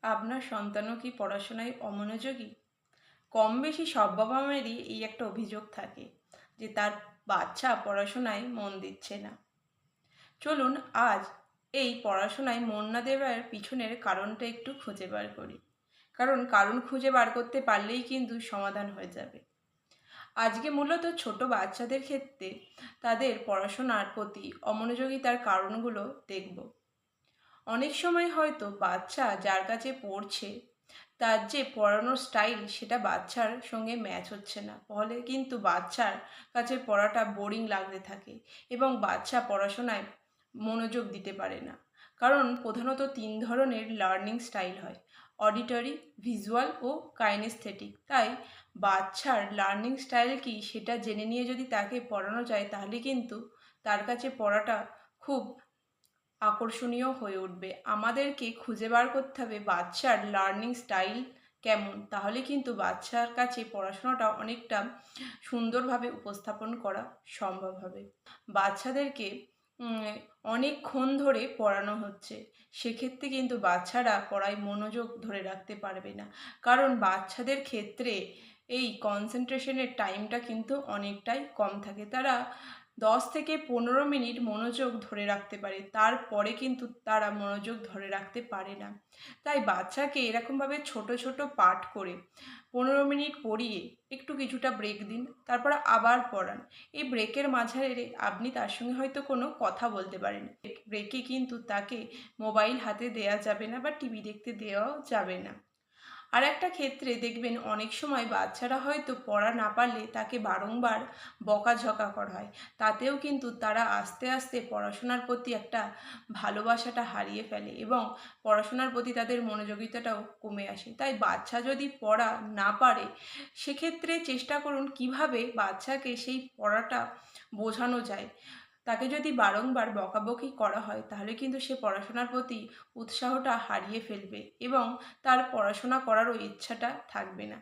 আপনার সন্তানও কি পড়াশোনায় অমনোযোগী? কম বেশি সব বাবা মায়েরই এই একটা অভিযোগ থাকে যে তার বাচ্চা পড়াশোনায় মন দিচ্ছে না। চলুন আজ এই পড়াশোনায় মন না দেওয়ার পিছনের কারণটা একটু খুঁজে বার করি। কারণ খুঁজে বার করতে পারলেই কিন্তু সমাধান হয়ে যাবে। আজকে মূলত ছোট বাচ্চাদের ক্ষেত্রে তাদের পড়াশোনার প্রতি অমনোযোগিতার কারণগুলো দেখব। অনেক সময় হয়তো বাচ্চা যার কাছে পড়ছে তার যে পড়ানোর স্টাইল সেটা বাচ্চার সঙ্গে ম্যাচ হচ্ছে না, ফলে কিন্তু বাচ্চার কাছে পড়াটা বোরিং লাগতে থাকে এবং বাচ্চা পড়াশোনায় মনোযোগ দিতে পারে না। কারণ প্রধানত তিন ধরনের লার্নিং স্টাইল হয়: অডিটরি, ভিজুয়াল ও কাইনেস্থেটিক। তাই বাচ্চার লার্নিং স্টাইল কি সেটা জেনে নিয়ে যদি তাকে পড়ানো যায় তাহলে কিন্তু তার কাছে পড়াটা খুব আকর্ষণীয় হয়ে উঠবে। আমাদেরকে খুঁজে বার করতে হবে বাচ্চার লার্নিং স্টাইল কেমন, তাহলে কিন্তু বাচ্চার কাছে পড়াশোনাটা অনেকটা সুন্দরভাবে উপস্থাপন করা সম্ভব হবে। বাচ্চাদেরকে উম, অনেকক্ষণ ধরে পড়ানো হচ্ছে, সেক্ষেত্রে কিন্তু বাচ্চারা পড়ায় মনোযোগ ধরে রাখতে পারবে না। কারণ বাচ্চাদের ক্ষেত্রে এই কনসেন্ট্রেশনের টাইমটা কিন্তু অনেকটাই কম থাকে। তারা 10 থেকে 15 মিনিট মনোযোগ ধরে রাখতে পারে, তারপরে কিন্তু তারা মনোযোগ ধরে রাখতে পারে না। তাই বাচ্চাকে এরকমভাবে ছোট ছোট পাঠ করে 15 মিনিট পড়িয়ে একটু কিছুটা ব্রেক দিন, তারপর আবার পড়ান। এই ব্রেকের মাঝারে আপনি তার সঙ্গে হয়তো কোনো কথা বলতে পারেন। ব্রেকে কিন্তু তাকে মোবাইল হাতে দেওয়া যাবে না বা টিভি দেখতে দেওয়াও যাবে না। আর একটা ক্ষেত্রে দেখবেন অনেক সময় বাচ্চারা হয়তো পড়া না পারলে তাকে বারংবার বকাঝকা করা হয়। তাতেও কিন্তু তারা আস্তে আস্তে পড়াশোনার প্রতি একটা ভালোবাসাটা হারিয়ে ফেলে এবং পড়াশোনার প্রতি তাদের মনোযোগিতাটাও কমে আসে। তাই বাচ্চা যদি পড়া না পারে, সেক্ষেত্রে চেষ্টা করুন কিভাবে বাচ্চাকে সেই পড়াটা বোঝানো যায়। তাকে যদি বারংবার বকাবকি করা হয় তাহলে কিন্তু সে পড়াশোনার প্রতি উৎসাহটা হারিয়ে ফেলবে এবং তার পড়াশোনা করারও ইচ্ছাটা থাকবে না।